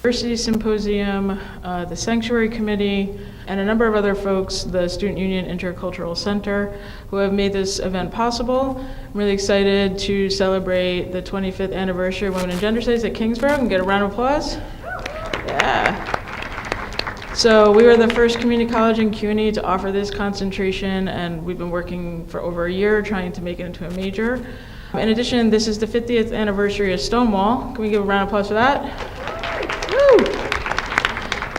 Diversity Symposium, the Sanctuary Committee, and a number of other folks, the Student Union Intercultural Center, who have made this event possible. I'm really excited to celebrate the 25th anniversary of Women and Gender Studies at Kingsborough. And get a round of applause. Yeah. So we were the first community college in CUNY to offer this concentration, and we've been working for over a year trying to make it into a major. In addition, this is the 50th anniversary of Stonewall. Can we give a round of applause for that? Woo!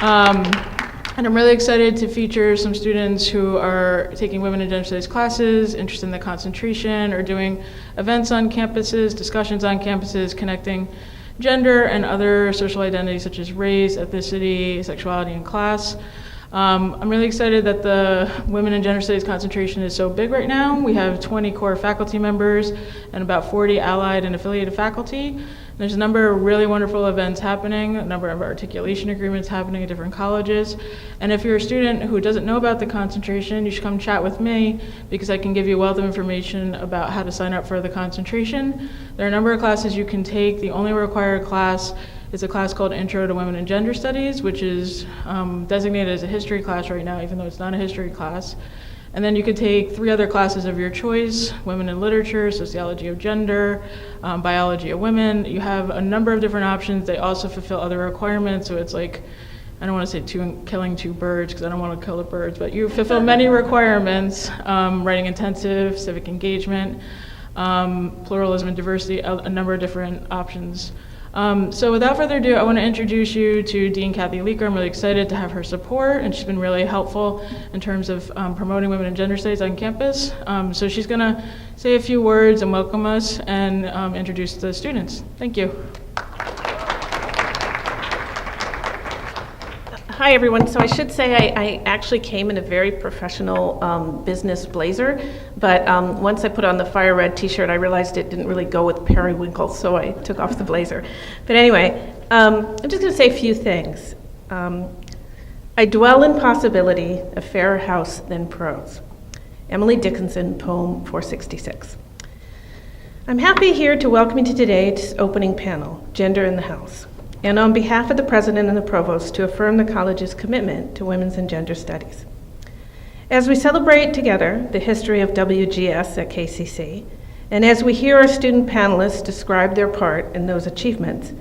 And I'm really excited to feature some students who are taking Women and Gender Studies classes, interested in the concentration, or doing events on campuses, discussions on campuses, connecting gender and other social identities such as race, ethnicity, sexuality, and class. I'm really excited that the Women and Gender Studies concentration is so big right now. We have 20 core faculty members and about 40 allied and affiliated faculty. There's a number of really wonderful events happening, a number of articulation agreements happening at different colleges. And if you're a student who doesn't know about the concentration, you should come chat with me because I can give you a wealth of information about how to sign up for the concentration. There are a number of classes you can take. The only required class is a class called Intro to Women and Gender Studies, which is designated as a history class right now, even though it's not a history class. And then you could take 3 other classes of your choice: Women in Literature, Sociology of Gender, Biology of Women. You have a number of different options. They also fulfill other requirements, so it's like, I don't want to say killing 2 birds because I don't want to kill the birds, but you fulfill many requirements: writing intensive, civic engagement, pluralism and diversity, a number of different options. So without further ado, I want to introduce you to Dean Cathy. I'm really excited to have her support, and she's been really helpful in terms of promoting Women and Gender Studies on campus. So she's going to say a few words and welcome us and introduce the students. Thank you. Hi, everyone. So I should say I actually came in a very professional business blazer, but once I put on the fire red t-shirt, I realized it didn't really go with periwinkle, so I took off the blazer. But anyway, I'm just going to say a few things. I dwell in possibility, a fairer house than prose. Emily Dickinson, poem 466. I'm happy here to welcome you to today's opening panel, Gender in the House, and on behalf of the President and the Provost, to affirm the college's commitment to women's and gender studies. As we celebrate together the history of WGS at KCC, and as we hear our student panelists describe their part in those achievements,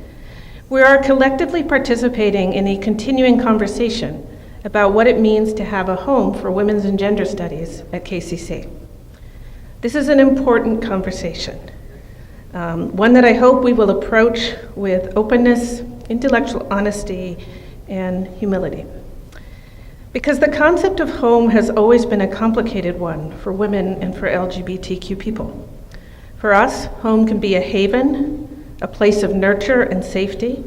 we are collectively participating in a continuing conversation about what it means to have a home for women's and gender studies at KCC. This is an important conversation. One that I hope we will approach with openness, intellectual honesty, and humility. Because the concept of home has always been a complicated one for women and for LGBTQ people. For us, home can be a haven, a place of nurture and safety,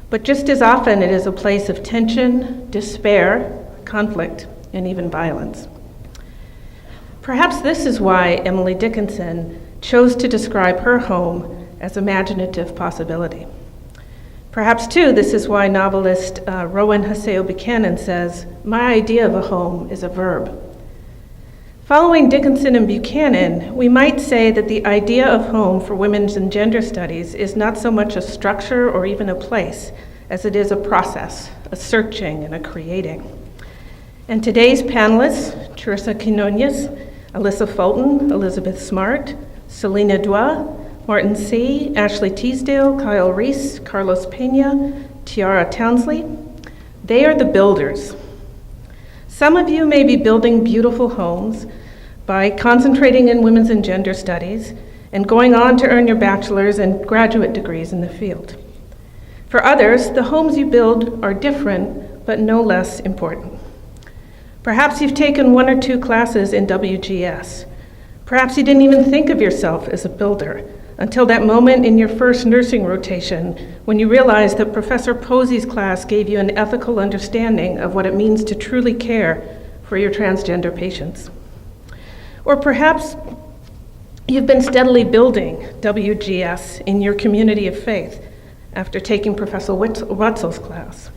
but just as often it is a place of tension, despair, conflict, and even violence. Perhaps this is why Emily Dickinson chose to describe her home as imaginative possibility. Perhaps, too, this is why novelist Rowan Haseo Buchanan says, "My idea of a home is a verb." Following Dickinson and Buchanan, we might say that the idea of home for women's and gender studies is not so much a structure or even a place as it is a process, a searching and a creating. And today's panelists, Charisa Quinonez, Alyssa Fulton, Elizabeth Smart, Selena Dua, Martin C., Ashley Teasdale, Kyle Reese, Carlos Pena, Tiara Townsley, they are the builders. Some of you may be building beautiful homes by concentrating in women's and gender studies and going on to earn your bachelor's and graduate degrees in the field. For others, the homes you build are different, but no less important. Perhaps you've taken 1 or 2 classes in WGS. Perhaps you didn't even think of yourself as a builder until that moment in your first nursing rotation when you realized that Professor Posey's class gave you an ethical understanding of what it means to truly care for your transgender patients. Or perhaps you've been steadily building WGS in your community of faith after taking Professor Wetzel's class.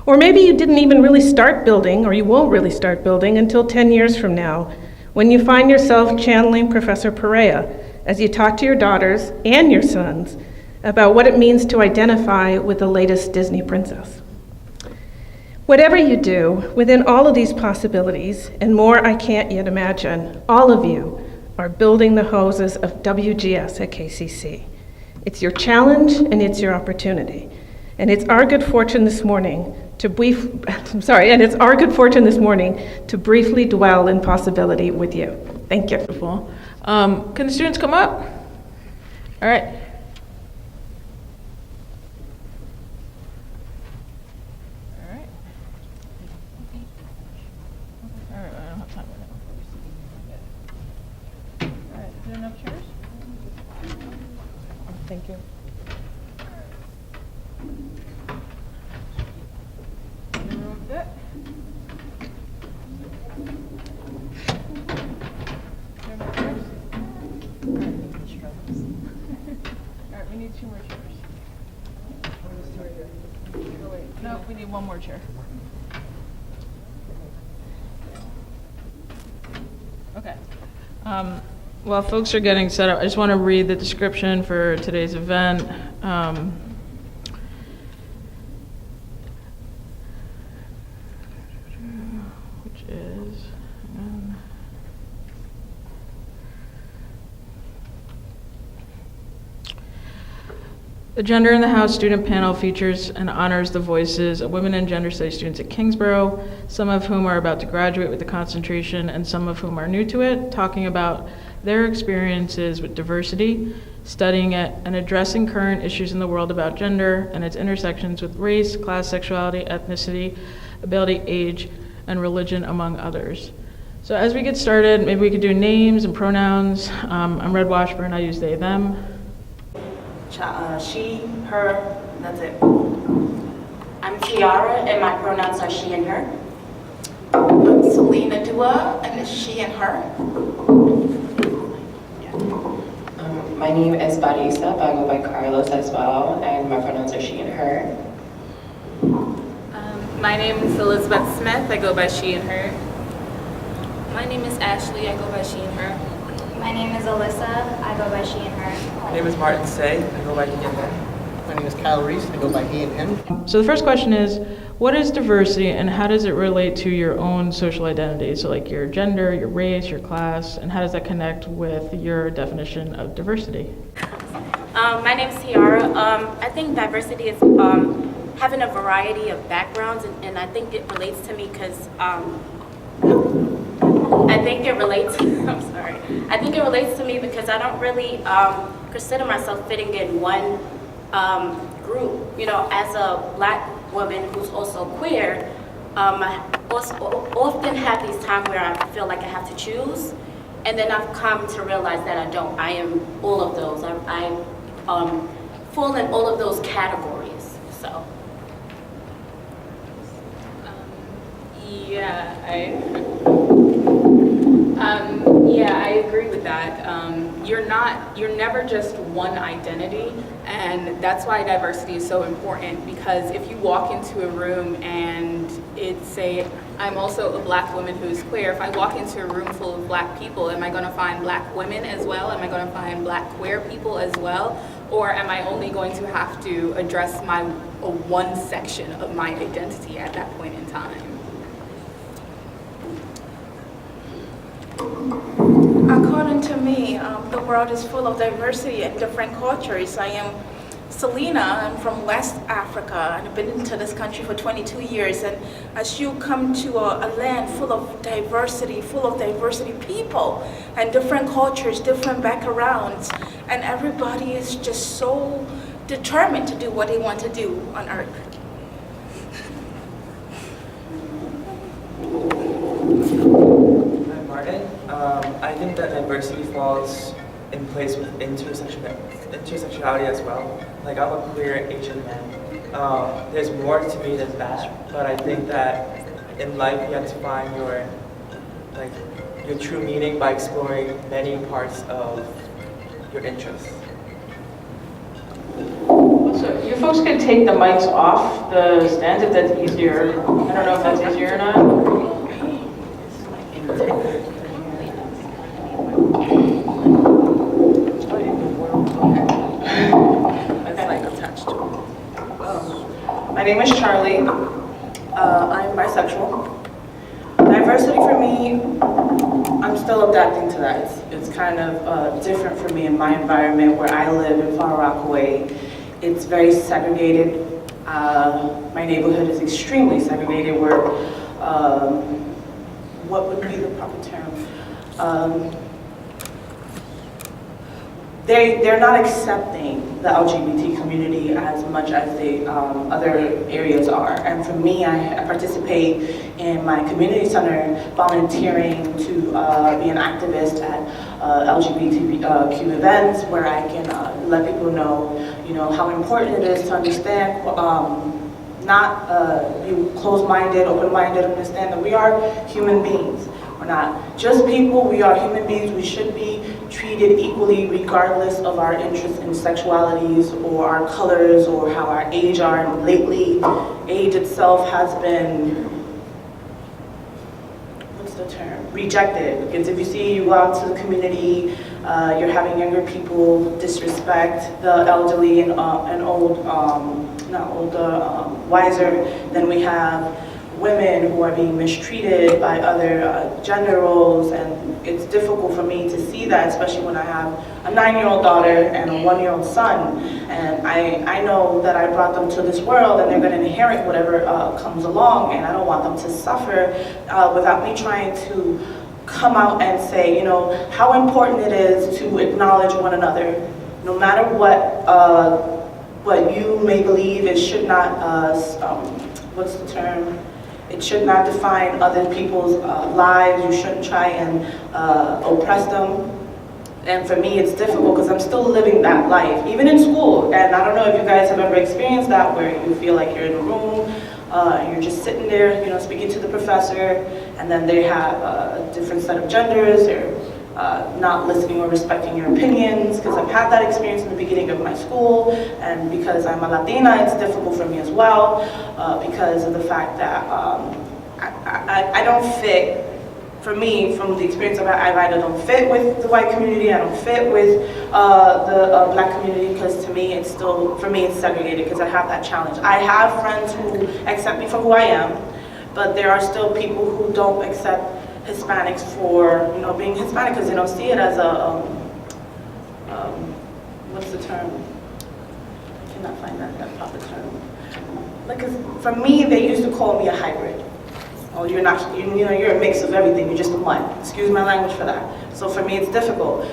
Or maybe you didn't even really start building, or you won't really start building until 10 years from now, when you find yourself channeling Professor Perea as you talk to your daughters and your sons about what it means to identify with the latest Disney princess. Whatever you do, within all of these possibilities, and more I can't yet imagine, all of you are building the hoses of WGS at KCC. It's your challenge and it's your opportunity. And it's our good fortune this morning to briefly dwell in possibility with you. Thank you. Beautiful. Can the students come up? All right. Thank you. Alright, we need 2 more chairs. Oh wait, no, we need 1 more chair. Okay. While folks are getting set up, I just want to read the description for today's event. Which is, the Gender in the House student panel features and honors the voices of women and gender studies students at Kingsborough, some of whom are about to graduate with the concentration and some of whom are new to it, talking about their experiences with diversity, studying it, and addressing current issues in the world about gender and its intersections with race, class, sexuality, ethnicity, ability, age, and religion, among others. So as we get started, maybe we could do names and pronouns. I'm Red Washburn, I use they, them. She, her, that's it. I'm Tiara, and my pronouns are she and her. I'm Selena Dua, and it's she and her. My name is Barisa, but I go by Carlos as well, and my pronouns are she and her. My name is Elizabeth Smith, I go by she and her. My name is Ashley, I go by she and her. My name is Alyssa, I go by she and her. My name is Martin Say, I go by he and him. My name is Kyle Reese, I go by he and him. So the first question is, what is diversity and how does it relate to your own social identity? So like your gender, your race, your class, and how does that connect with your definition of diversity? My name's Tiara. I think diversity is having a variety of backgrounds, and I think it relates to me because I think it relates to me because I don't really consider myself fitting in one group. You know, as a Black woman who's also queer, I often have these times where I feel like I have to choose, and then I've come to realize that I don't. I am all of those. I fall in all of those categories. So. I agree with that. You're never just one identity, and that's why diversity is so important, because if you walk into a room and I'm also a Black woman who's queer, if I walk into a room full of Black people, am I going to find Black women as well? Am I going to find Black queer people as well? Or am I only going to have to address one section of my identity at that point in time? According to me, the world is full of diversity and different cultures. I am Selena, I'm from West Africa, and I've been into this country for 22 years. And as you come to a land full of diversity people, and different cultures, different backgrounds, and everybody is just so determined to do what they want to do on Earth. I think that diversity falls in place with intersectionality as well. Like, I'm a queer Asian man. There's more to me than that, but I think that in life you have to find your true meaning by exploring many parts of your interests. So you folks could take the mics off the stands if that's easier. I don't know if that's easier or not. My name is Charlie. I'm bisexual. Diversity for me, I'm still adapting to that. It's kind of different for me in my environment where I live in Far Rockaway. It's very segregated. My neighborhood is extremely segregated where, what would be the proper term? They're not accepting the LGBT community as much as the other areas are. And for me, I participate in my community center volunteering to be an activist at LGBTQ events where I can let people know, how important it is to understand, not be closed-minded, open-minded, understand that we are human beings. We're not just people, we are human beings. We should be treated equally regardless of our interests in sexualities or our colors or how our age are. And lately, age itself has been, what's the term? Rejected. Because if you go out to the community, you're having younger people disrespect the elderly and old, not older, wiser. Then we have women who are being mistreated by other gender roles, and it's difficult for me to see that, especially when I have a 9-year-old daughter and a 1-year-old son, and I know that I brought them to this world and they're going to inherit whatever comes along, and I don't want them to suffer without me trying to come out and say, how important it is to acknowledge one another. No matter what you may believe, it should not, what's the term? It should not define other people's lives. You shouldn't try and oppress them. And for me, it's difficult because I'm still living that life, even in school. And I don't know if you guys have ever experienced that, where you feel like you're in a room, and you're just sitting there, speaking to the professor, and then they have a different set of genders. They're not listening or respecting your opinions, because I've had that experience in the beginning of my school, and because I'm a Latina, it's difficult for me as well, because of the fact that I don't fit. For me, from the experience I either don't fit with the white community, I don't fit with the black community, because to me it's segregated, because I have that challenge. I have friends who accept me for who I am, but there are still people who don't accept Hispanics for being Hispanic, because they don't see it as a what's the term? I cannot find that proper term. Like, 'cause for me, they used to call me a hybrid. Oh, you're not. You're a mix of everything. You're just a one. Excuse my language for that. So for me, it's difficult.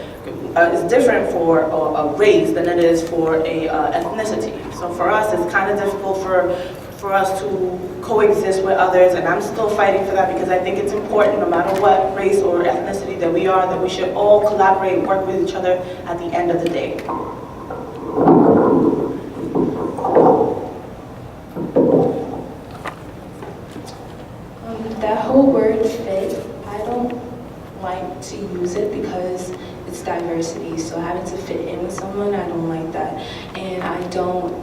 It's different for a race than it is for a ethnicity. So for us, it's kind of difficult for us to coexist with others, and I'm still fighting for that, because I think it's important, no matter what race or ethnicity that we are, that we should all collaborate and work with each other at the end of the day. That whole word fit, I don't like to use it because it's diversity, so having to fit in with someone, I don't like that. And I don't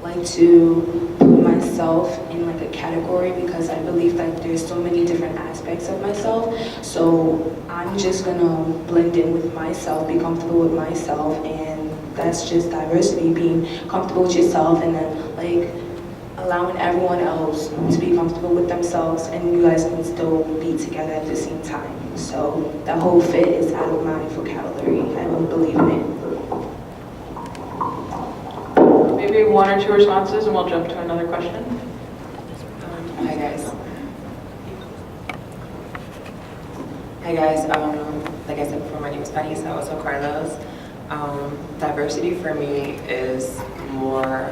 like to put myself in like a category, because I believe that there's so many different aspects of myself. So I'm just gonna blend in with myself, be comfortable with myself, and that's just diversity, being comfortable with yourself, and then like allowing everyone else to be comfortable with themselves, and you guys can still be together at the same time. So that whole fit is out of my vocabulary. I don't believe in it. Maybe 1 or 2 responses, and we'll jump to another question. Hi guys. Hi guys. Like I said before, my name is Charisa, also Carlos. Diversity for me is more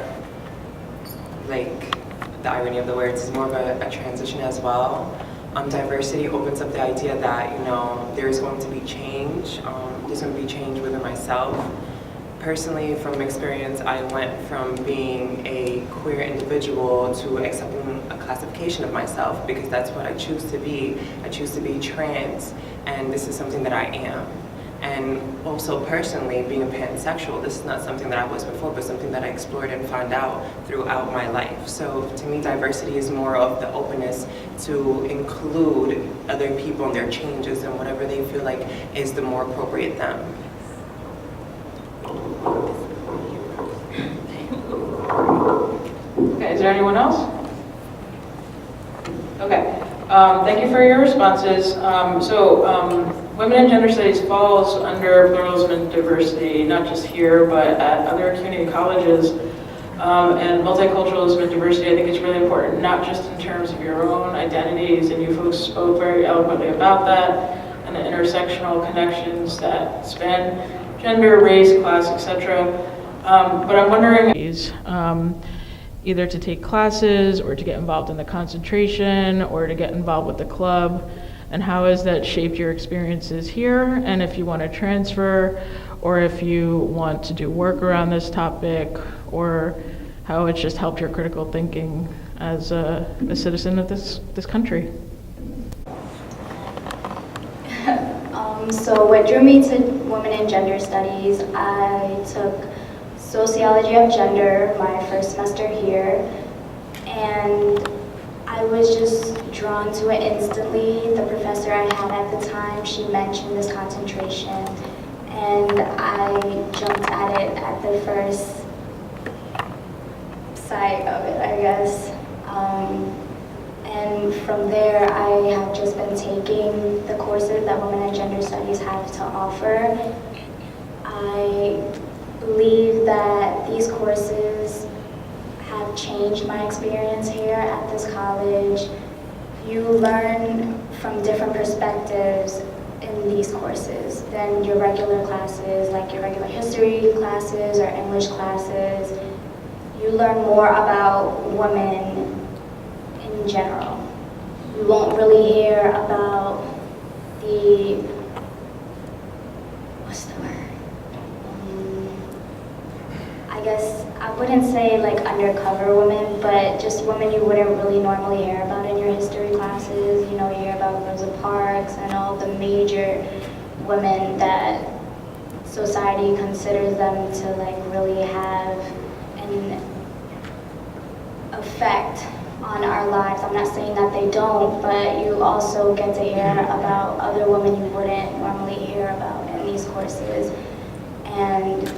like, the irony of the words, is more of a transition as well. Diversity opens up the idea that there's going to be change. There's going to be change within myself. Personally, from experience, I went from being a queer individual to accepting a classification of myself, because that's what I choose to be. I choose to be trans, and this is something that I am. And also personally, being a pansexual, this is not something that I was before, but something that I explored and found out throughout my life. So to me, diversity is more of the openness to include other people and their changes and whatever they feel like is the more appropriate them. Anyone else? Okay. Thank you for your responses. Women and Gender Studies falls under pluralism and diversity, not just here, but at other community colleges. And multiculturalism and diversity, I think it's really important, not just in terms of your own identities, and you folks spoke very eloquently about that, and the intersectional connections that span gender, race, class, etc. But I'm wondering, either to take classes or to get involved in the concentration or to get involved with the club, and how has that shaped your experiences here, and if you want to transfer or if you want to do work around this topic, or how it's just helped your critical thinking as a citizen of this country. So what drew me to Women in Gender Studies, I took Sociology of Gender my first semester here, and I was just drawn to it instantly. The professor I had at the time, she mentioned this concentration, and I jumped at it at the first sight of it, I guess. And from there, I have just been taking the courses that Women in Gender Studies have to offer. I believe that these courses have changed my experience here at this college. You learn from different perspectives in these courses than your regular classes, like your regular history classes or English classes. You learn more about women in general. You won't really hear about the, what's the word? I guess I wouldn't say like undercover women, but just women you wouldn't really normally hear about in your history classes. You know, you hear about Rosa Parks and all the major women that society considers them to like really have an effect on our lives. I'm not saying that they don't, but you also get to hear about other women you wouldn't normally hear about in these courses. And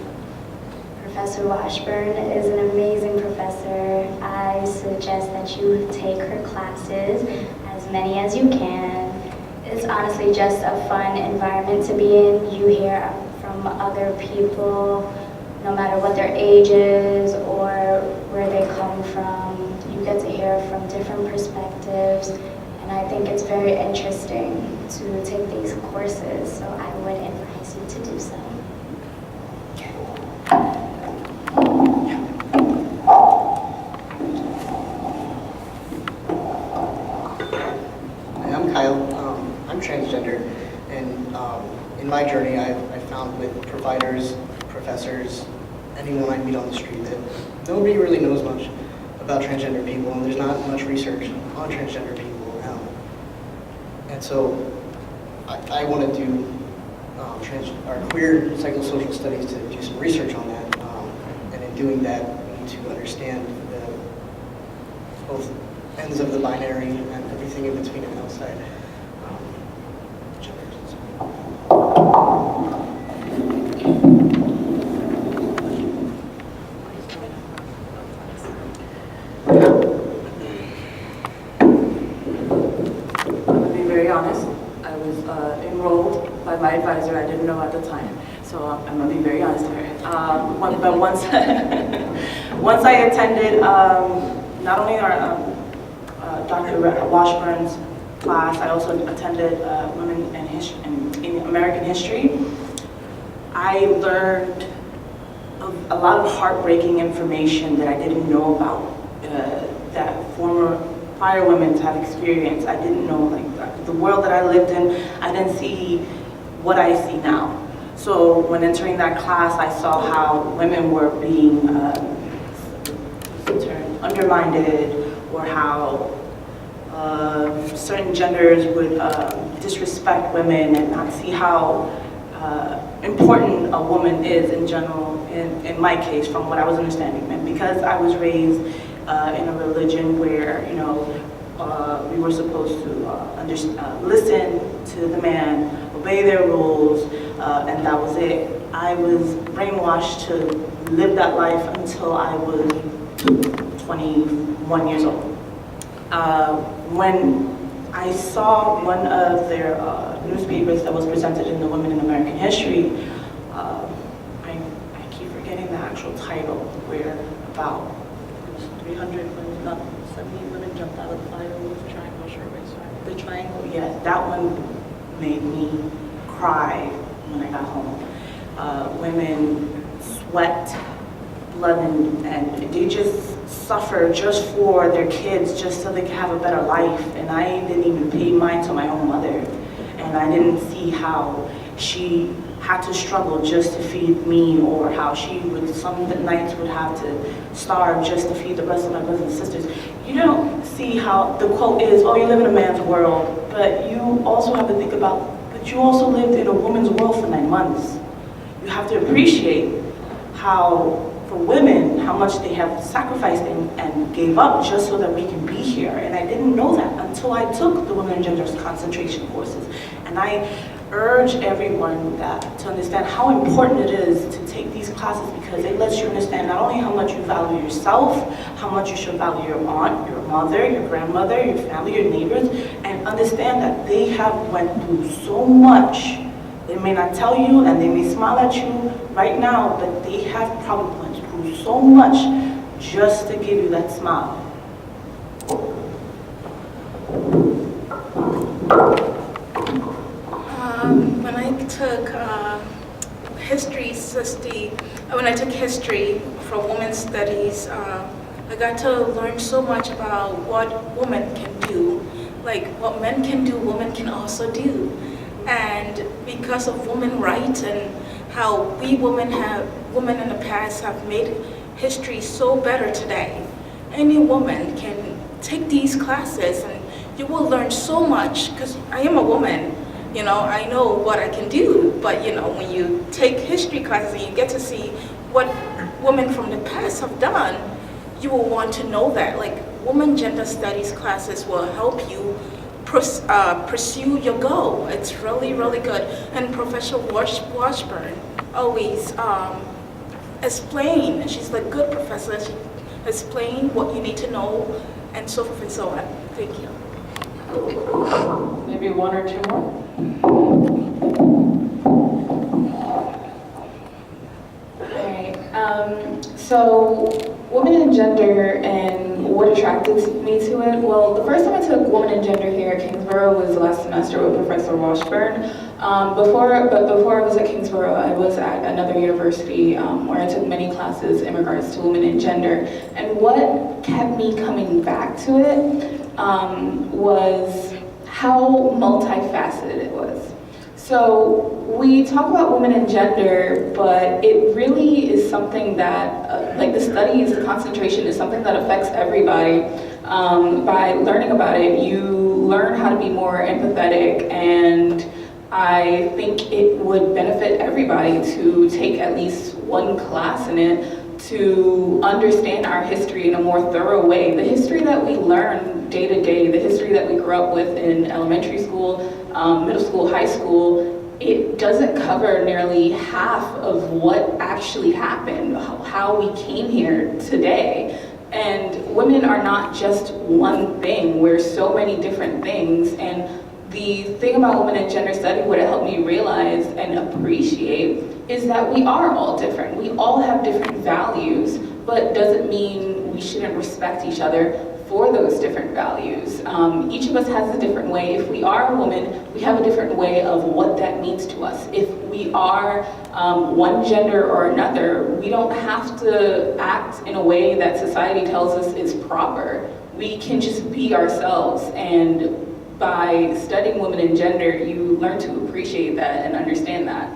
Professor Washburn is an amazing professor. I suggest that you take her classes, as many as you can. It's honestly just a fun environment to be in. You hear from other people, no matter what their age is or where they come from. You get to hear from different perspectives, and I think it's very interesting to take these courses, so I would advise you to do so. I'm transgender, and in my journey, I found with providers, professors, anyone I meet on the street that nobody really knows much about transgender people, and there's not much research on transgender people now. And so I want to do queer psychosocial studies to do some research on that, and in doing that, we need to understand both ends of the binary and everything in between and outside. My advisor, I didn't know at the time, so I'm gonna be very honest here. But once I attended not only our Dr. Washburn's class, I also attended Women in American History. I learned a lot of heartbreaking information that I didn't know about, that prior women have experienced. I didn't know, like, the world that I lived in, I didn't see what I see now. So when entering that class, I saw how women were being undermined, or how certain genders would disrespect women and not see how important a woman is in general, in my case, from what I was understanding. And because I was raised in a religion where, you know, we were supposed to listen to the man, obey their rules, and that was it. I was brainwashed to live that life until I was 21 years old. When I saw one of their newspapers that was presented in the Women in American History, I keep forgetting the actual title, where about 300 women, not 70 women jumped out of the fire with the triangle, the triangle, yes, that one made me cry when I got home. Women sweat blood and they just suffer just for their kids, just so they can have a better life. And I didn't even pay mind to my own mother. And I didn't see how she had to struggle just to feed me, or how she would, some nights would have to starve just to feed the rest of my brothers and sisters. You don't see how the quote is, oh, you live in a man's world, but you also have to think about, but you also lived in a woman's world for 9 months. You have to appreciate how, for women, how much they have sacrificed and gave up just so that we can be here. And I didn't know that until I took the Women and Genders concentration courses. And I urge everyone to understand how important it is to take these classes, because it lets you understand not only how much you value yourself, how much you should value your aunt, your mother, your grandmother, your family, your neighbors, and understand that they have went through so much. They may not tell you, and they may smile at you right now, but they have probably went through so much just to give you that smile. When I took history for women's studies, I got to learn so much about what women can do. Like what men can do, women can also do. And because of women's rights and how we women in the past have made history so better today, any woman can take these classes and you will learn so much, because I am a woman. You know, I know what I can do, but you know, when you take history classes and you get to see what women from the past have done, you will want to know that. Like, women gender studies classes will help you pursue your goal. It's really, really good. And Professor Washburn always explain, she's a good professor, she explain what you need to know, and so forth and so on. Thank you. Maybe one or two more? So women and gender and what attracted me to it, well, the first time I took women and gender here at Kingsborough was last semester with Professor Washburn. Before I was at Kingsborough, I was at another university where I took many classes in regards to women and gender. And what kept me coming back to it was how multifaceted it was. So we talk about women and gender, but it really is something that, like the studies, the concentration is something that affects everybody. By learning about it, you learn how to be more empathetic, and I think it would benefit everybody to take at least one class in it to understand our history in a more thorough way. The history that we learn day to day, the history that we grew up with in elementary school, middle school, high school, it doesn't cover nearly half of what actually happened, how we came here today. And women are not just one thing, we're so many different things. And the thing about women and gender study, what it helped me realize and appreciate, is that we are all different. We all have different values, but doesn't mean we shouldn't respect each other for those different values. Each of us has a different way. If we are a woman, we have a different way of what that means to us. If we are one gender or another, we don't have to act in a way that society tells us is proper. We can just be ourselves, and by studying women and gender, you learn to appreciate that and understand that.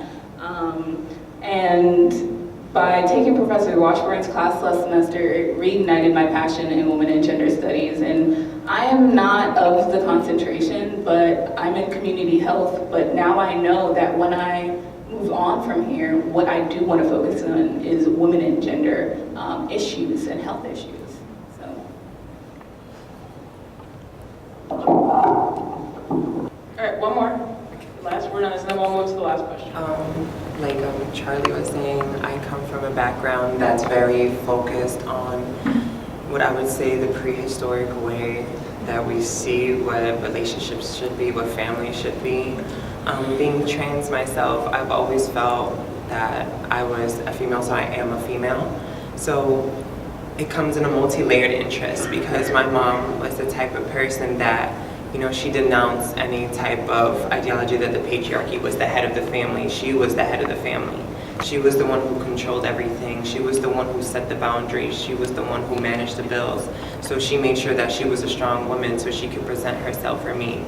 And by taking Professor Washburn's class last semester, it reignited my passion in women and gender studies. And I am not of the concentration, but I'm in community health. But now I know that when I move on from here, what I do want to focus on is women and gender issues and health issues. All right, one more. Last word on this, and then we'll move to the last question. Like Charlie was saying, I come from a background that's very focused on what I would say the prehistoric way that we see what relationships should be, what family should be. Being trans myself, I've always felt that I was a female, so I am a female. So it comes in a multi-layered interest because my mom was the type of person that, you know, she denounced any type of ideology that the patriarchy was the head of the family. She was the head of the family. She was the one who controlled everything. She was the one who set the boundaries. She was the one who managed the bills. So she made sure that she was a strong woman so she could present herself for me.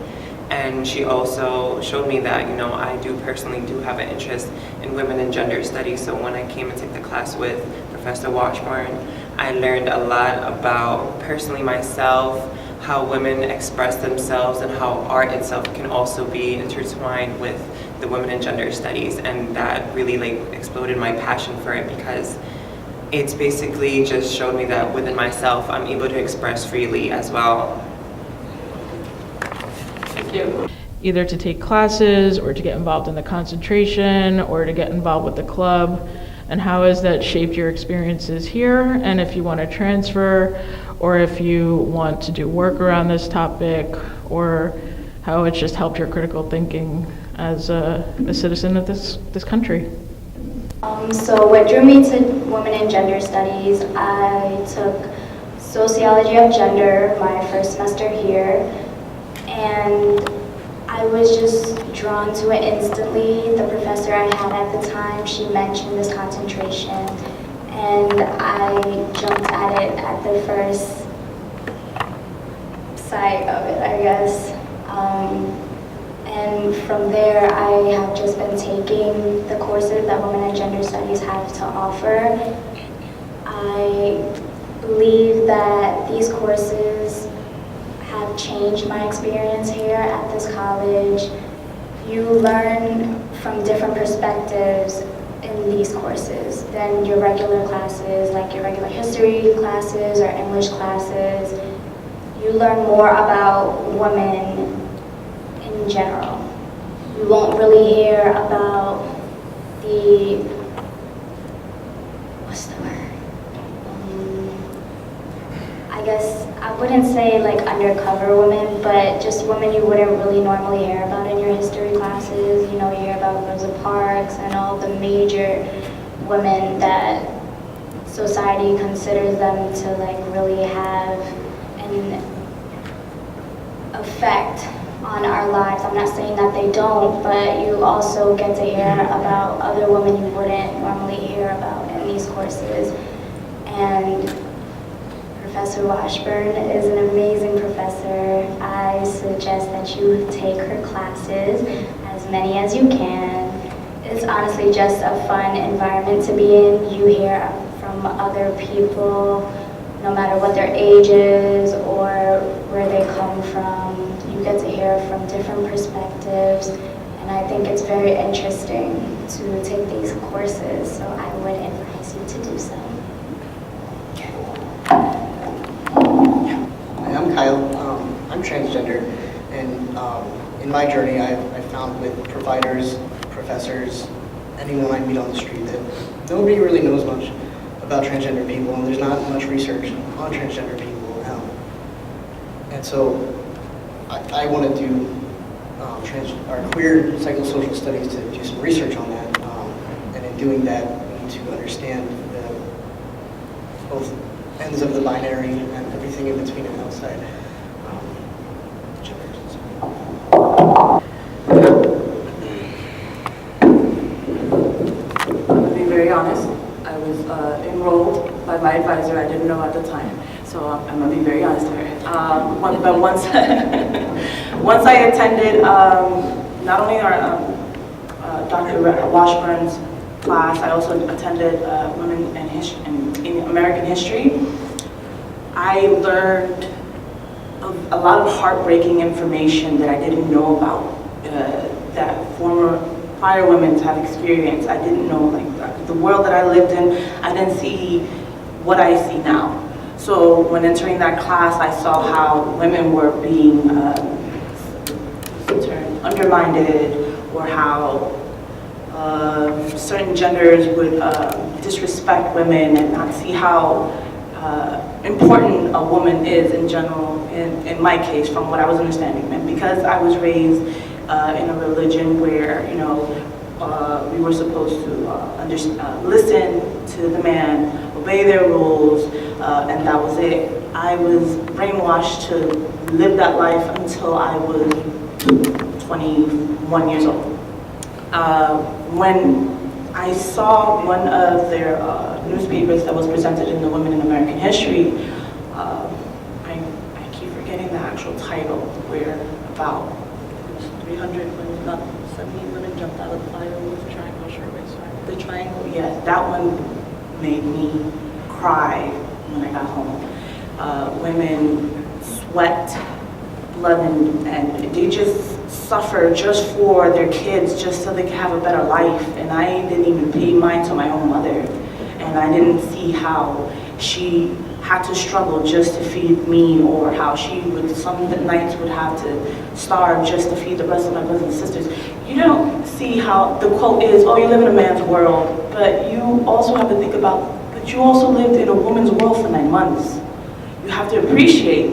And she also showed me that, you know, I personally do have an interest in women and gender studies. So when I came and took the class with Professor Washburn, I learned a lot about personally myself, how women express themselves, and how art itself can also be intertwined with the women and gender studies. And that really exploded my passion for it because it's basically just showed me that within myself, I'm able to express freely as well. Either to take classes or to get involved in the concentration or to get involved with the club, and how has that shaped your experiences here, and if you want to transfer or if you want to do work around this topic, or how it's just helped your critical thinking as a citizen of this country. So what drew me to women and gender studies, I took sociology of gender my first semester here, and I was just drawn to it instantly. The professor I had at the time, she mentioned this concentration, and I jumped at it at the first sight of it, I guess. And from there, I have just been taking the courses that Women and Gender Studies have to offer. I believe that these courses have changed my experience here at this college. You learn from different perspectives in these courses than your regular classes, like your regular history classes or English classes. You learn more about women in general. You won't really hear about the, what's the word? I guess I wouldn't say like undercover women, but just women you wouldn't really normally hear about in your history classes. You know, you hear about Rosa Parks and all the major women that society considers them to like really have an effect on our lives. I'm not saying that they don't, but you also get to hear about other women you wouldn't normally hear about in these courses. And Professor Washburn is an amazing professor. I suggest that you take her classes, as many as you can. It's honestly just a fun environment to be in. You hear from other people, no matter what their age is or where they come from. You get to hear from different perspectives, and I think it's very interesting to take these courses, so I would advise you to do so. Hi, I'm Kyle. I'm transgender, and in my journey, I've found with providers, professors, anyone I meet on the street that nobody really knows much about transgender people, and there's not much research on transgender people. And so I want to do queer psychosocial studies to do some research on that, and in doing that, we need to understand both ends of the binary and everything in between and outside. I'm going to be very honest. I was enrolled by my advisor. I didn't know at the time. So I'm going to be very honest here. But once, once I attended not only our Dr. Washburn's class, I also attended Women in American History. I learned a lot of heartbreaking information that I didn't know about, that prior women have experienced. I didn't know, like, the world that I lived in, I didn't see what I see now. So when entering that class, I saw how women were being undermined, or how certain genders would disrespect women and not see how important a woman is in general, in my case, from what I was understanding. And because I was raised in a religion where, you know, we were supposed to listen to the man, obey their rules, and that was it. I was brainwashed to live that life until I was 21 years old. When I saw one of their newspapers that was presented in the Women in American History, I keep forgetting the actual title, where about 300 women, about 70 women jumped out of the fire with the triangle shirtwaist fire. The triangle, yes, that one made me cry when I got home. Women sweat blood and they just suffer just for their kids, just so they can have a better life. And I didn't even pay mind to my own mother. And I didn't see how she had to struggle just to feed me, or how she would, some nights would have to starve just to feed the rest of my brothers and sisters. You don't see how the quote is, oh, you live in a man's world, but you also have to think about, but you also lived in a woman's world for 9 months. You have to appreciate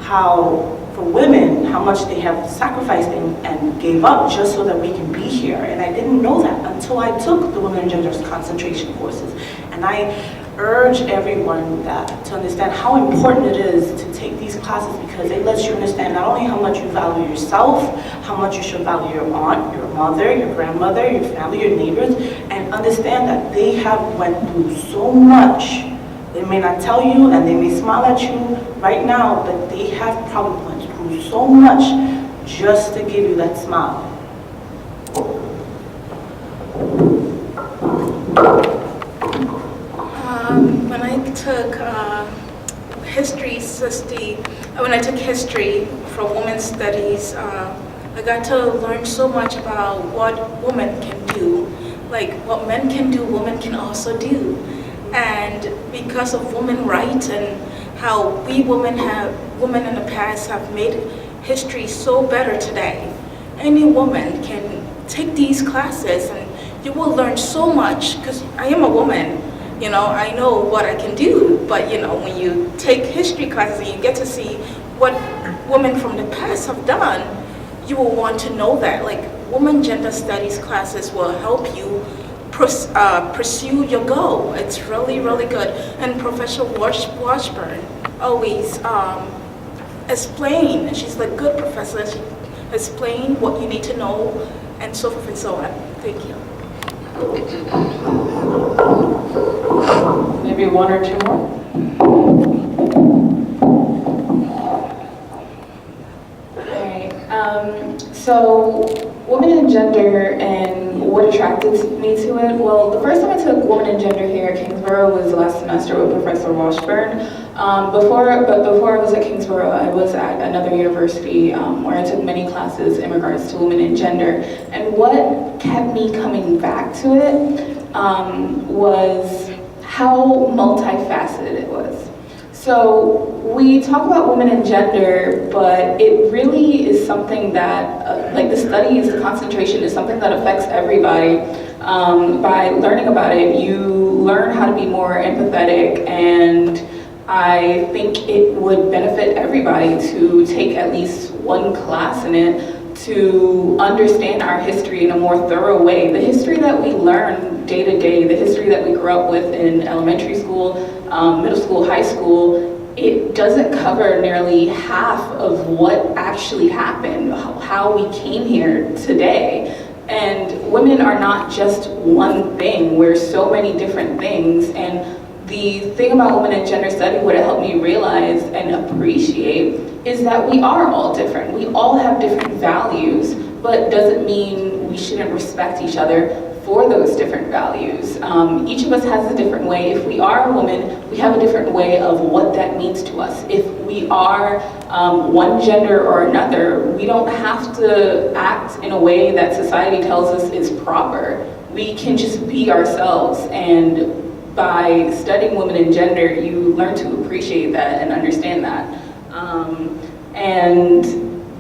how, for women, how much they have sacrificed and gave up just so that we can be here. And I didn't know that until I took the Women and Genders concentration courses. And I urge everyone to understand how important it is to take these classes, because it lets you understand not only how much you value yourself, how much you should value your aunt, your mother, your grandmother, your family, your neighbors, and understand that they have went through so much. They may not tell you, and they may smile at you right now, but they have probably went through so much just to give you that smile. When I took when I took history for women's studies, I got to learn so much about what women can do. Like what men can do, women can also do. And because of women's rights and how we women in the past have made history so better today, any woman can take these classes and you will learn so much, because I am a woman, you know, I know what I can do, but you know, when you take history classes and you get to see what women from the past have done, you will want to know that. Like women gender studies classes will help you pursue your goal. It's really, really good. And Professor Washburn always explain, she's a good professor, she explain what you need to know and so forth and so on. Thank you. Maybe one or two more? So, women and gender and what attracted me to it. Well, the first time I took women and gender here at Kingsborough was last semester with Professor Washburn. Before I was at Kingsborough, I was at another university where I took many classes in regards to women and gender. And what kept me coming back to it was how multifaceted it was. So we talk about women and gender, but it really is something that, like the studies, the concentration is something that affects everybody. By learning about it, you learn how to be more empathetic, and I think it would benefit everybody to take at least one class in it to understand our history in a more thorough way. The history that we learn day to day, the history that we grew up with in elementary school, middle school, high school, it doesn't cover nearly half of what actually happened, how we came here today. And women are not just one thing, we're so many different things. And the thing about women and gender study, what it helped me realize and appreciate, is that we are all different. We all have different values, but doesn't mean we shouldn't respect each other for those different values. Each of us has a different way. If we are a woman, we have a different way of what that means to us. If we are one gender or another, we don't have to act in a way that society tells us is proper. We can just be ourselves, and by studying women and gender, you learn to appreciate that and understand that. And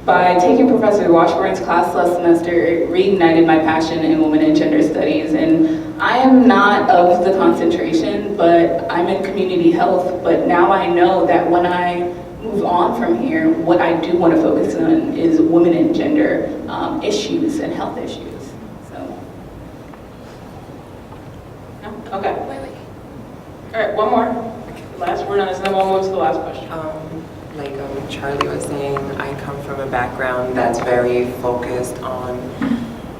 By taking Professor Washburn's class last semester, it reignited my passion in women and gender studies. And I am not of the concentration, but I'm in community health. But now I know that when I move on from here, what I do want to focus on is women and gender issues and health issues. So. No? Okay. All right, one more. Last word on this, and then we'll move to the last question. Like Charlie was saying, I come from a background that's very focused on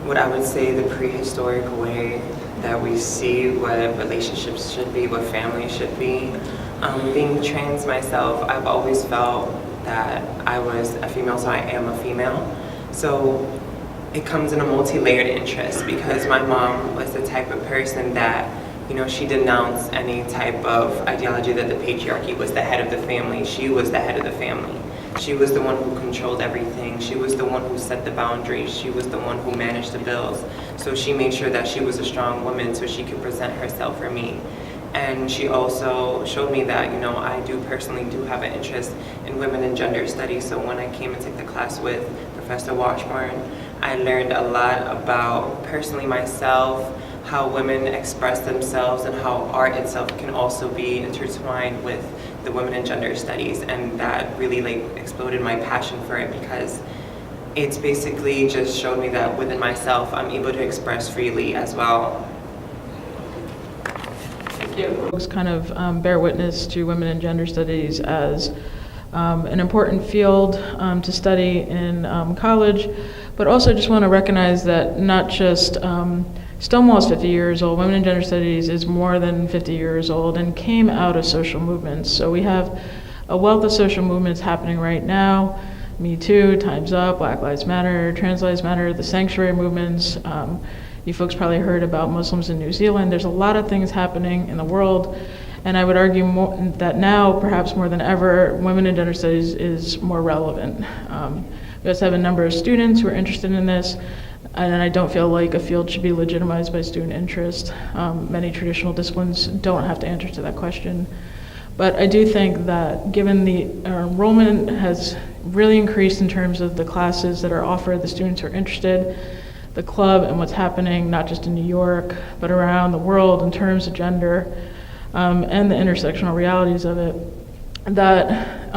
what I would say the prehistoric way that we see what relationships should be, what family should be. Being trans myself, I've always felt that I was a female, so I am a female. So it comes in a multi-layered interest because my mom was the type of person that, you know, she denounced any type of ideology that the patriarchy was the head of the family. She was the head of the family. She was the one who controlled everything. She was the one who set the boundaries. She was the one who managed the bills. So she made sure that she was a strong woman so she could present herself for me. And she also showed me that, you know, I personally do have an interest in women and gender studies. So when I came and took the class with Professor Washburn, I learned a lot about personally myself, how women express themselves, and how art itself can also be intertwined with the women and gender studies. And that really exploded my passion for it because it's basically just showed me that within myself I'm able to express freely as well. Thank you. Folks kind of bear witness to women and gender studies as an important field to study in college, but also just want to recognize that not just Stonewall is 50 years old. Women and Gender Studies is more than 50 years old and came out of social movements. So we have a wealth of social movements happening right now. Me Too, Time's Up, Black Lives Matter, Trans Lives Matter, the sanctuary movements. You folks probably heard about Muslims in New Zealand. There's a lot of things happening in the world. And I would argue that now, perhaps more than ever, women and gender studies is more relevant. We also have a number of students who are interested in this. And I don't feel like a field should be legitimized by student interest. Many traditional disciplines don't have to answer to that question. But I do think that given the enrollment has really increased in terms of the classes that are offered, the students who are interested, the club and what's happening, not just in New York, but around the world in terms of gender and the intersectional realities of it, that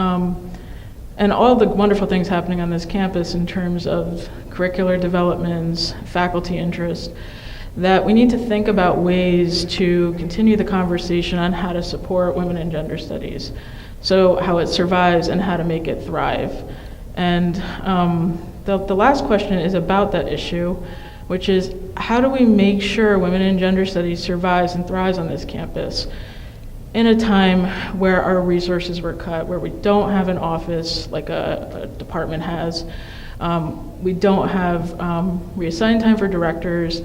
and all the wonderful things happening on this campus in terms of curricular developments, faculty interest, that we need to think about ways to continue the conversation on how to support women and gender studies, so how it survives and how to make it thrive. And the last question is about that issue, which is how do we make sure women and gender studies survives and thrives on this campus in a time where our resources were cut, where we don't have an office like a department has, we don't have reassigned time for directors,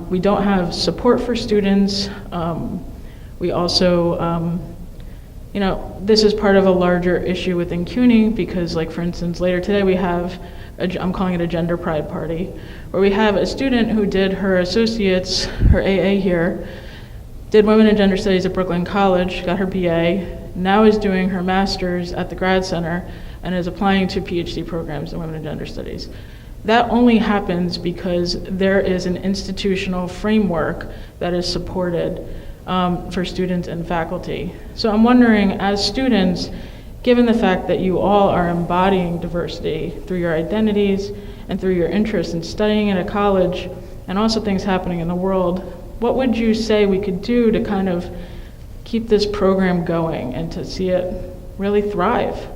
we don't have support for students, we also, this is part of a larger issue within CUNY because, like, for instance, later today we have, I'm calling it a gender pride party, where we have a student who did her associates, her AA here, did women and gender studies at Brooklyn College, got her BA, now is doing her master's at the Grad Center and is applying to PhD programs in women and gender studies. That only happens because there is an institutional framework that is supported for students and faculty. So I'm wondering, as students, given the fact that you all are embodying diversity through your identities and through your interest in studying at a college and also things happening in the world, what would you say we could do to kind of keep this program going and to see it really thrive?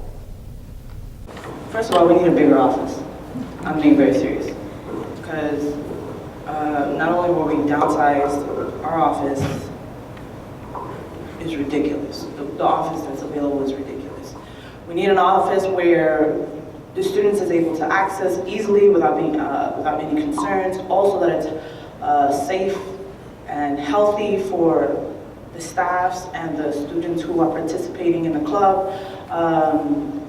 First of all, we need a bigger office. I'm being very serious. Because not only will we downsize our office, is ridiculous. The office that's available is ridiculous. We need an office where the students is able to access easily without any concerns. Also that it's safe and healthy for the staffs and the students who are participating in the club.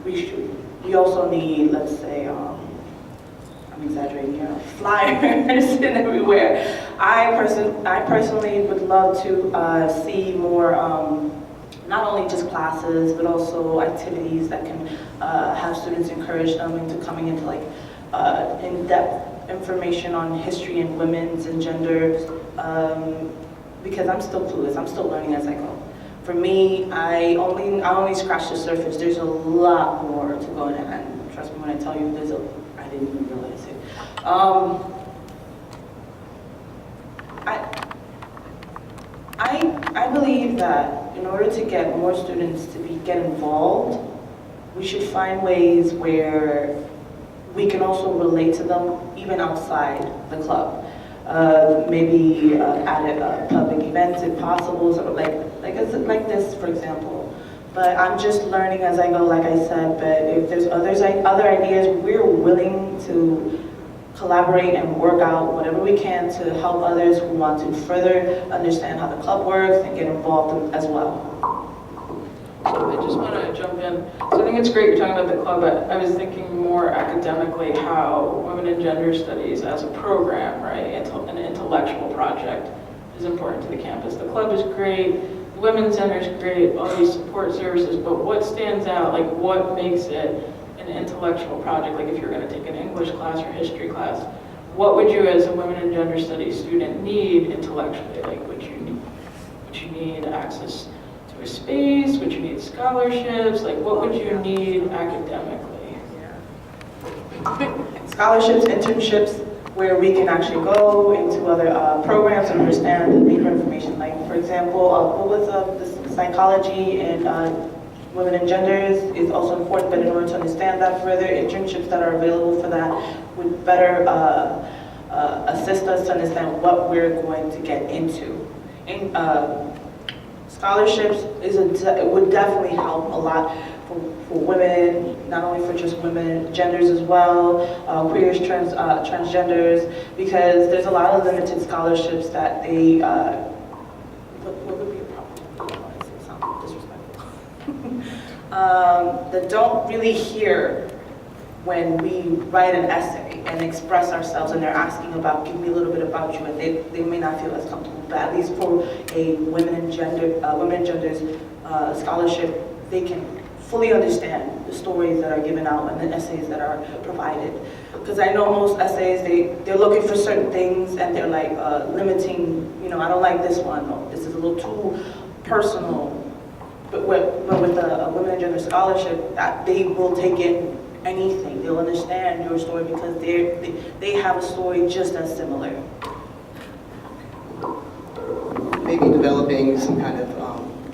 We also need, let's say, I'm exaggerating here, flyers and everywhere. I personally would love to see more not only just classes, but also activities that can have students encourage them into coming into like in-depth information on history and women's and gender, because I'm still clueless, I'm still learning as I go. For me, I only scratched the surface. There's a lot more to go in, and trust me when I tell you, I didn't even realize it. I believe that in order to get more students to get involved, we should find ways where we can also relate to them even outside the club. Maybe at public events if possible, so like this, for example. But I'm just learning as I go, like I said. But if there's other ideas, we're willing to collaborate and work out whatever we can to help others who want to further understand how the club works and get involved as well. So I just want to jump in. So I think it's great you're talking about the club, but I was thinking more academically how women and gender studies as a program, right, an intellectual project is important to the campus. The club is great, the women's center is great, all these support services, but what stands out, like what makes it an intellectual project? Like if you're going to take an English class or history class, what would you as a women and gender studies student need intellectually? Like would you need access to a space? Would you need scholarships? Like what would you need academically? Scholarships, internships, where we can actually go into other programs and understand deeper information. Like for example, what was the psychology and women and genders is also important, but in order to understand that further, internships that are available for that would better assist us to understand what we're going to get into. And scholarships it would definitely help a lot for women, not only for just women, genders as well, queers, transgenders, because there's a lot of limited scholarships that they, what would be a problem? I say something disrespectful. That don't really hear when we write an essay and express ourselves and they're asking about, give me a little bit about you, and they may not feel as comfortable, but at least for a women and genders scholarship, they can fully understand the stories that are given out and the essays that are provided. Because I know most essays, they're looking for certain things and they're like limiting, I don't like this one, or this is a little too personal. But with a women and gender scholarship, that they will take in anything. They'll understand your story because they have a story just as similar. Maybe developing some kind of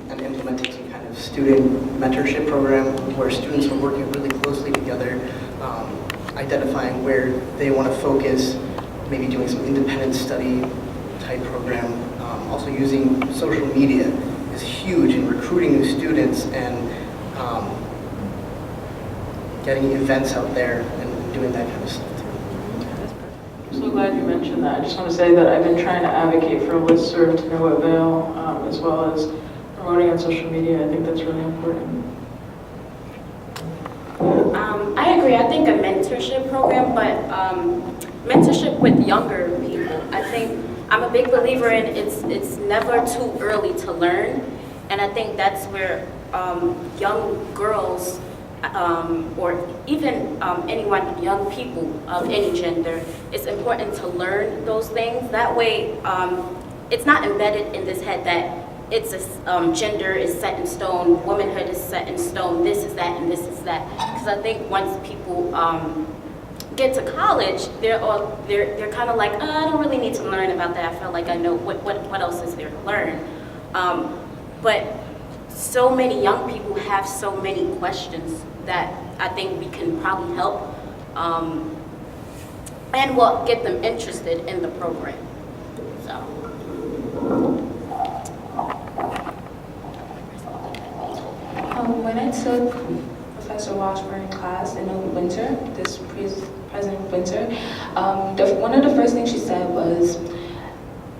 and implementing some kind of student mentorship program where students are working really closely together, identifying where they want to focus, maybe doing some independent study type program. Also using social media is huge in recruiting new students and getting events out there and doing that kind of stuff too. I'm so glad you mentioned that. I just want to say that I've been trying to advocate for a listserv to no avail, as well as promoting on social media. I think that's really important. I agree. I think a mentorship program, but mentorship with younger people. I think I'm a big believer in it's never too early to learn, and I think that's where young girls or even anyone, young people of any gender, it's important to learn those things. That way, it's not embedded in this head that it's a gender is set in stone, womanhood is set in stone, this is that and this is that. Because I think once people get to college, they're kind of like, I don't really need to learn about that. I feel like I know what else is there to learn. But so many young people have so many questions that I think we can probably help and will get them interested in the program. So. When I took Professor Washburn class in the winter, this present winter, one of the first things she said was,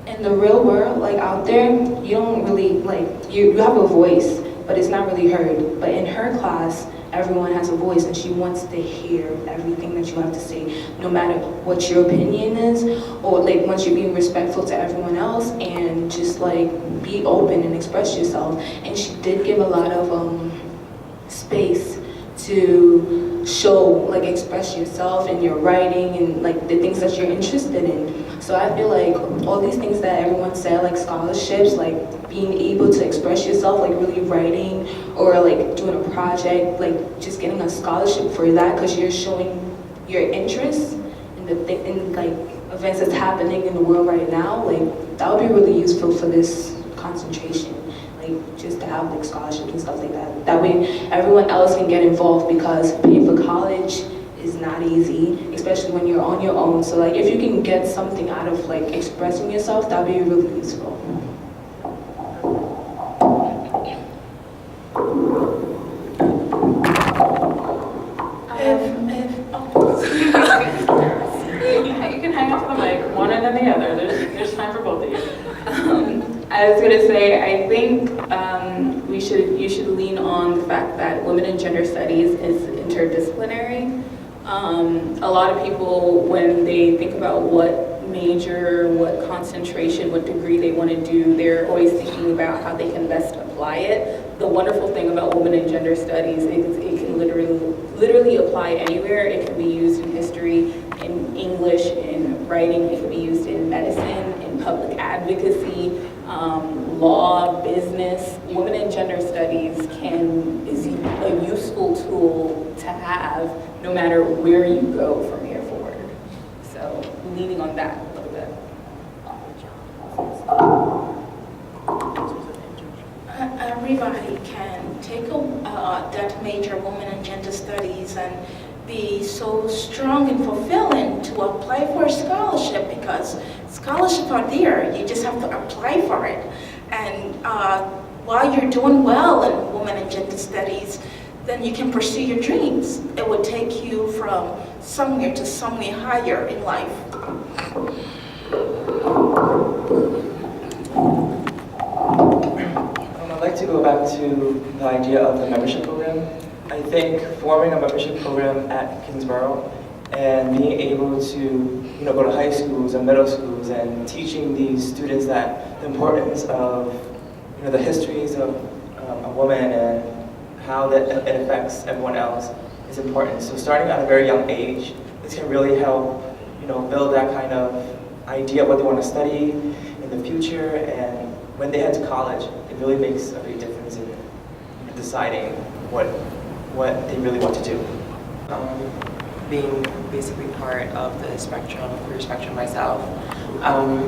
in the real world, like out there, you don't really, like, you have a voice, but it's not really heard. But in her class, everyone has a voice, and she wants to hear everything that you have to say, no matter what your opinion is, or like once you're being respectful to everyone else, and just like be open and express yourself. And she did give a lot of space to show, like, express yourself in your writing and like the things that you're interested in. So I feel like all these things that everyone said, like scholarships, like being able to express yourself, like really writing or like doing a project, like just getting a scholarship for that because you're showing your interest in the in like events that's happening in the world right now, like that would be really useful for this concentration. Like just to have like scholarships and stuff like that. That way everyone else can get involved, because paying for college is not easy, especially when you're on your own. So like if you can get something out of like expressing yourself, that would be really useful. You can hang up the mic, one and then the other. There's time for both of you. I was going to say, I think you should lean on the fact that women in gender studies is interdisciplinary. A lot of people, when they think about what major, what concentration, what degree they want to do, they're always thinking about how they can best apply it. The wonderful thing about women in gender studies is it can literally apply anywhere. It can be used in history, in English, in writing. It can be used in medicine, in public advocacy, law, business. Women in gender studies is a useful tool to have no matter where you go from here forward. So leaning on that a little bit. Everybody can take that major, women in gender studies, and be so strong and fulfilling to apply for a scholarship, because scholarships are there. You just have to apply for it. And while you're doing well in women in gender studies, then you can pursue your dreams. It would take you from somewhere to somewhere higher in life. I'd like to go back to the idea of the membership program. I think forming a membership program at Kingsborough and being able to go to high schools and middle schools and teaching these students that the importance of the histories of a woman and how that it affects everyone else is important. So starting at a very young age, this can really help build that kind of idea of what they want to study in the future, and when they head to college, it really makes a big difference in deciding what they really want to do. Being basically part of the queer spectrum myself,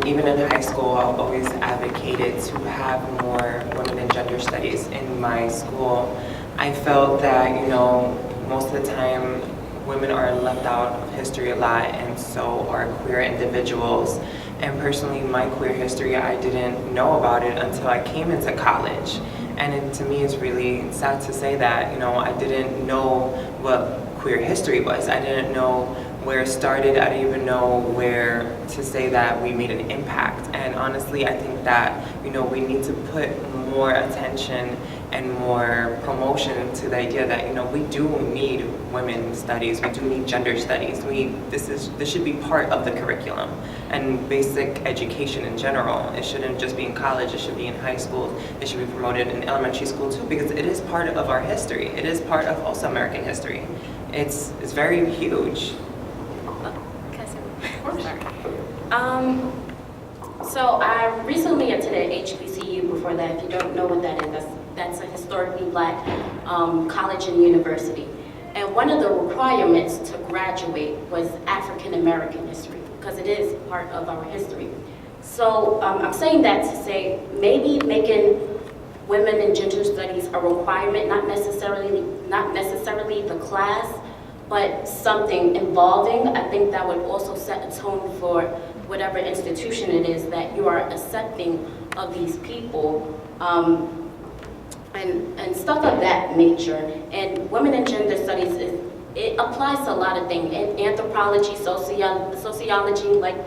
even in high school, I've always advocated to have more women in gender studies in my school. I felt that, most of the time women are left out of history a lot, and so are queer individuals. And personally, my queer history, I didn't know about it until I came into college. And to me, it's really sad to say that, I didn't know what queer history was. I didn't know where it started. I didn't even know where to say that we made an impact. And honestly, I think that, we need to put more attention and more promotion to the idea that, we do need women's studies, we do need gender studies. This should be part of the curriculum and basic education in general. It shouldn't just be in college, it should be in high school, it should be promoted in elementary school too, because it is part of our history. It is part of also American history. It's very huge. So I recently attended HBCU. Before that, if you don't know what that is, that's a historically black college and university. And one of the requirements to graduate was African American history, because it is part of our history. So I'm saying that to say maybe making women in gender studies a requirement, not necessarily the class, but something involving. I think that would also set a tone for whatever institution it is that you are accepting of these people, and stuff of that nature. And women in gender studies, it applies to a lot of things, anthropology, sociology, like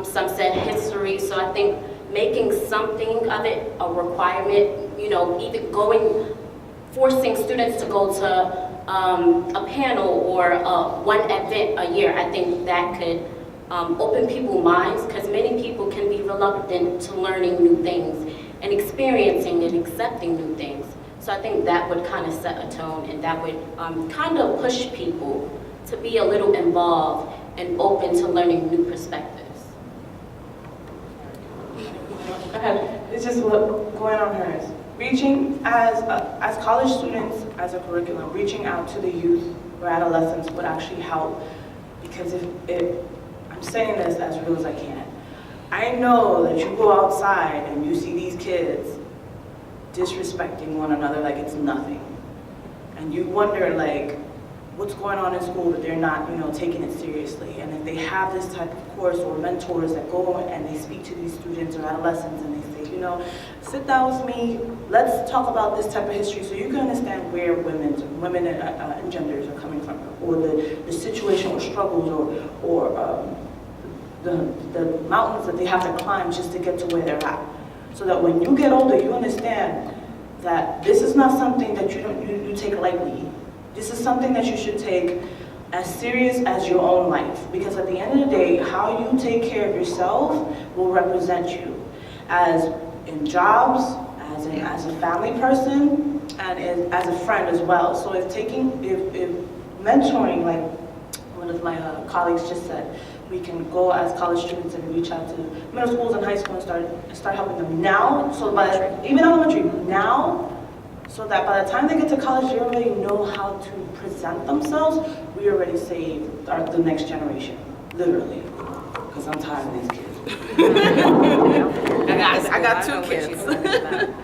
some said, history. So I think making something of it a requirement, even forcing students to go to a panel or one event a year. I think that could open people's minds, because many people can be reluctant to learning new things and experiencing and accepting new things. So I think that would kind of set a tone, and that would kind of push people to be a little involved and open to learning new perspectives. Go ahead. It's just what going on here is reaching as college students, as a curriculum, reaching out to the youth or adolescents would actually help, because if I'm saying this as real as I can, I know that you go outside and you see these kids disrespecting one another like it's nothing, and you wonder like what's going on in school that they're not, taking it seriously. And if they have this type of course or mentors that go and they speak to these students or adolescents and they say, sit down with me, let's talk about this type of history so you can understand where women and genders are coming from, or the situation or struggles or the mountains that they have to climb just to get to where they're at. So that when you get older, you understand that this is not something that you take lightly. This is something that you should take as serious as your own life, because at the end of the day, how you take care of yourself will represent you as in jobs, as a family person, and as a friend as well. So if mentoring, like one of my colleagues just said, we can go as college students and reach out to middle schools and high schools and start helping them now, so even elementary now, so that by the time they get to college, they already know how to present themselves. We already saved the next generation, literally, because I'm tired of these kids. I got 2 kids.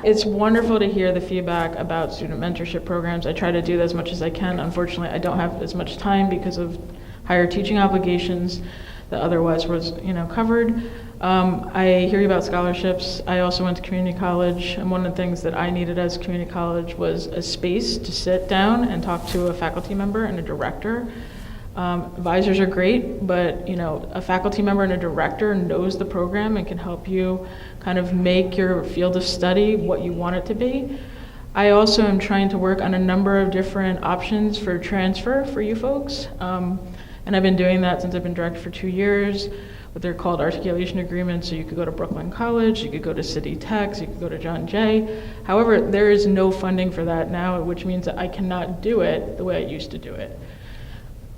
It's wonderful to hear the feedback about student mentorship programs. I try to do that as much as I can. Unfortunately, I don't have as much time because of higher teaching obligations that otherwise was, covered. I hear you about scholarships. I also went to community college, and one of the things that I needed as community college was a space to sit down and talk to a faculty member and a director. Advisors are great, but a faculty member and a director knows the program and can help you kind of make your field of study what you want it to be. I also am trying to work on a number of different options for transfer for you folks. And I've been doing that since I've been director for 2 years. What they're called articulation agreements. So you could go to Brooklyn College, you could go to City Tech, you could go to John Jay. However, there is no funding for that now, which means that I cannot do it the way I used to do it.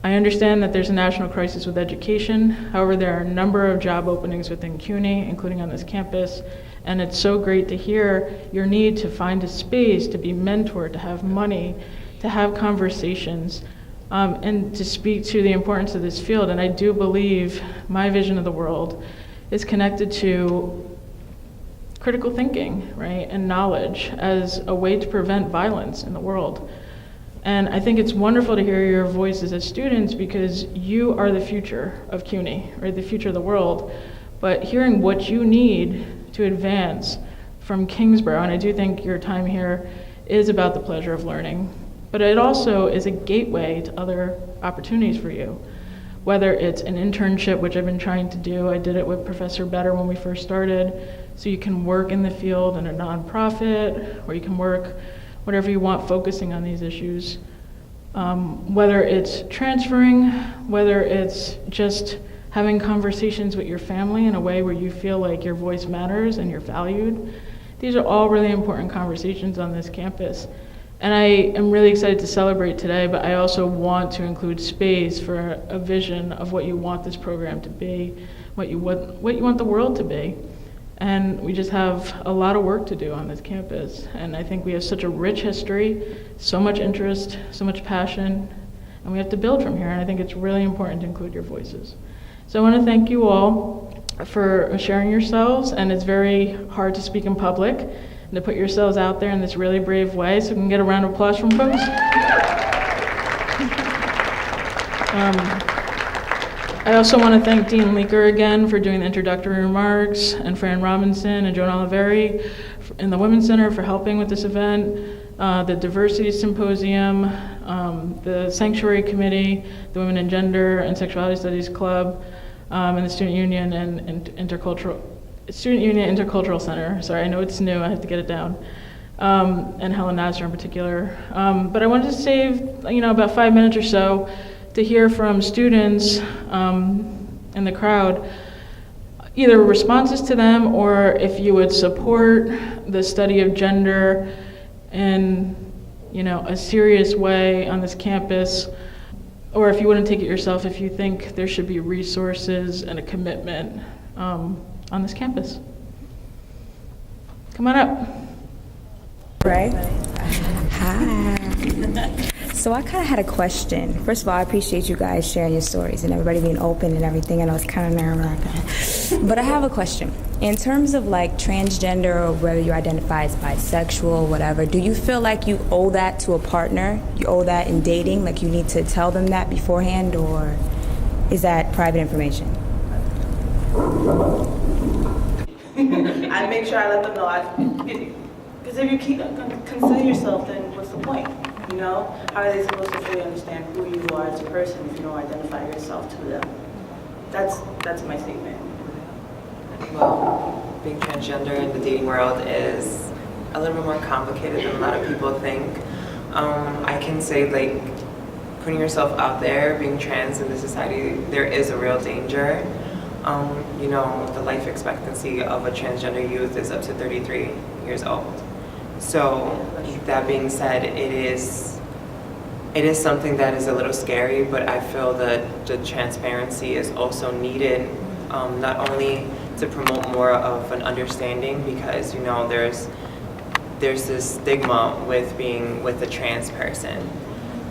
I understand that there's a national crisis with education. However, there are a number of job openings within CUNY, including on this campus. And it's so great to hear your need to find a space, to be mentored, to have money, to have conversations. And to speak to the importance of this field. And I do believe my vision of the world is connected to critical thinking, right, and knowledge as a way to prevent violence in the world. And I think it's wonderful to hear your voices as students, because you are the future of CUNY, right, the future of the world. But hearing what you need to advance from Kingsborough, and I do think your time here is about the pleasure of learning, but it also is a gateway to other opportunities for you. Whether it's an internship, which I've been trying to do, I did it with Professor Better when we first started, so you can work in the field in a nonprofit, or you can work whatever you want focusing on these issues. Whether it's transferring, whether it's just having conversations with your family in a way where you feel like your voice matters and you're valued. These are all really important conversations on this campus. And I am really excited to celebrate today, but I also want to include space for a vision of what you want this program to be, what you want the world to be. And we just have a lot of work to do on this campus. And I think we have such a rich history, so much interest, so much passion, and we have to build from here. And I think it's really important to include your voices. So I want to thank you all for sharing yourselves, and it's very hard to speak in public and to put yourselves out there in this really brave way, so we can get a round of applause from folks. I also want to thank Dean Leaker again for doing the introductory remarks, and Fran Robinson and Joan Oliveri in the Women's Center for helping with this event, the Diversity Symposium, the Sanctuary Committee, the Women and Gender and Sexuality Studies Club, and the Student Union and Intercultural Center. Sorry, I know it's new, I have to get it down. and Helen Nasser in particular. But I wanted to save, about 5 minutes or so to hear from students in the crowd, either responses to them or if you would support the study of gender in, a serious way on this campus, or if you wouldn't take it yourself, if you think there should be resources and a commitment on this campus. Come on up. Right. Hi. So I kind of had a question. First of all, I appreciate you guys sharing your stories and everybody being open and everything. I know it's kind of nerve-wracking. But I have a question. In terms of like transgender or whether you identify as bisexual, whatever, do you feel like you owe that to a partner? You owe that in dating? Like you need to tell them that beforehand, or is that private information? I make sure I let them know. Because if you keep consider yourself, then what's the point? How are they supposed to fully understand who you are as a person if you don't identify yourself to them? That's my statement. Well, being transgender in the dating world is a little bit more complicated than a lot of people think. I can say, like, putting yourself out there, being trans in this society, there is a real danger. The life expectancy of a transgender youth is up to 33 years old. So that being said, it is something that is a little scary, but I feel that the transparency is also needed, not only to promote more of an understanding, because there's this stigma with being with a trans person,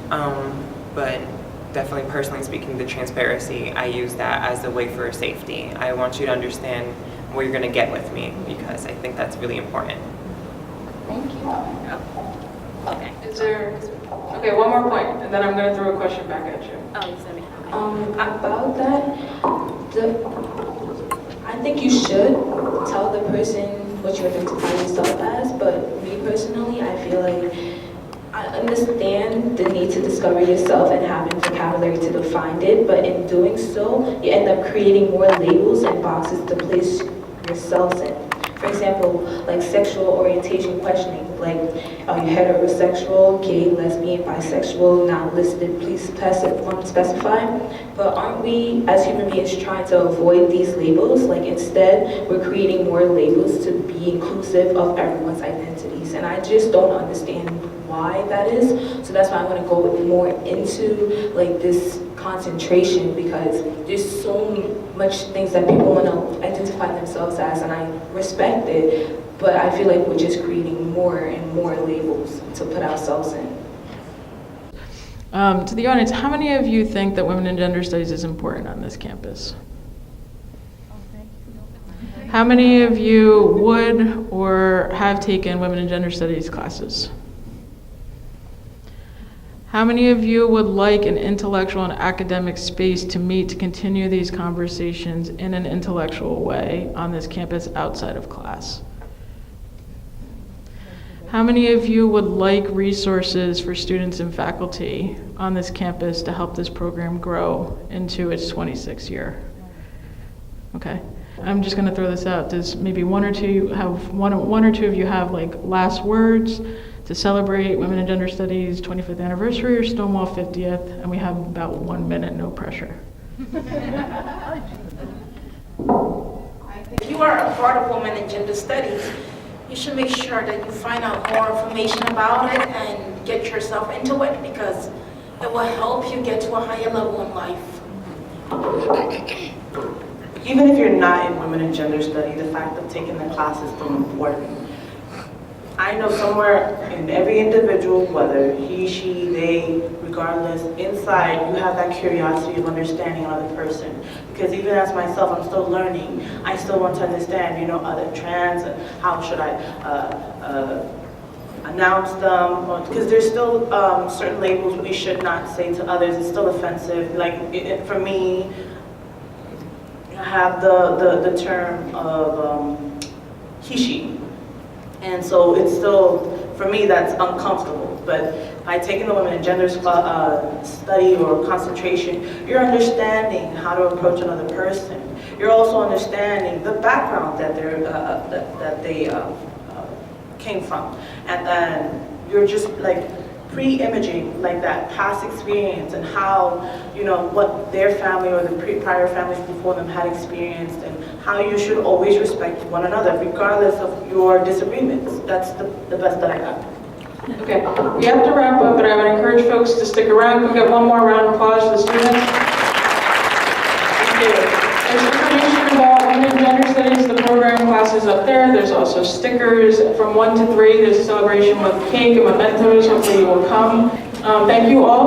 but definitely personally speaking, the transparency, I use that as a way for safety. I want you to understand where you're going to get with me, because I think that's really important. Thank you. Okay. Okay, one more point, and then I'm going to throw a question back at you. About that, I think you should tell the person what you identify yourself as, but me personally, I feel like I understand the need to discover yourself and having vocabulary to define it, but in doing so, you end up creating more labels and boxes to place yourselves in. For example, like sexual orientation questioning, like are you heterosexual, gay, lesbian, bisexual, not listed, please specify. But aren't we as human beings trying to avoid these labels? Like instead, we're creating more labels to be inclusive of everyone's identities. And I just don't understand why that is. So that's why I want to go more into like this concentration, because there's so much things that people want to identify themselves as, and I respect it, but I feel like we're just creating more and more labels to put ourselves in. To the audience, how many of you think that women and gender studies is important on this campus? How many of you would or have taken women and gender studies classes? How many of you would like an intellectual and academic space to meet to continue these conversations in an intellectual way on this campus outside of class? How many of you would like resources for students and faculty on this campus to help this program grow into its 26th year? Okay, I'm just going to throw this out. Does maybe one or two of you have like last words to celebrate Women and Gender Studies 25th anniversary or Stonewall 50th? And we have about 1 minute, no pressure. If you are a part of Women and Gender Studies, you should make sure that you find out more information about it and get yourself into it, because it will help you get to a higher level in life. Even if you're not in Women and Gender Study, the fact of taking the class is still important. I know somewhere in every individual, whether he, she, they, regardless, inside you have that curiosity of understanding another person. Because even as myself, I'm still learning. I still want to understand, other trans, and how should I announce them? Because there's still certain labels we should not say to others. It's still offensive. Like for me, I have the term of he, she. And so it's still, for me, that's uncomfortable. But by taking the Women and Gender study or concentration, you're understanding how to approach another person. You're also understanding the background that they came from. and then you're just like pre-imaging like that past experience and how, what their family or the prior families before them had experienced, and how you should always respect one another regardless of your disagreements. That's the best that I got. Okay, we have to wrap up, but I would encourage folks to stick around. Can we get one more round of applause for the students? Thank you. There's information about women and gender studies, the program classes up there. There's also stickers from 1 to 3. There's a celebration with cake and mementos. Hopefully you will come. Thank you all.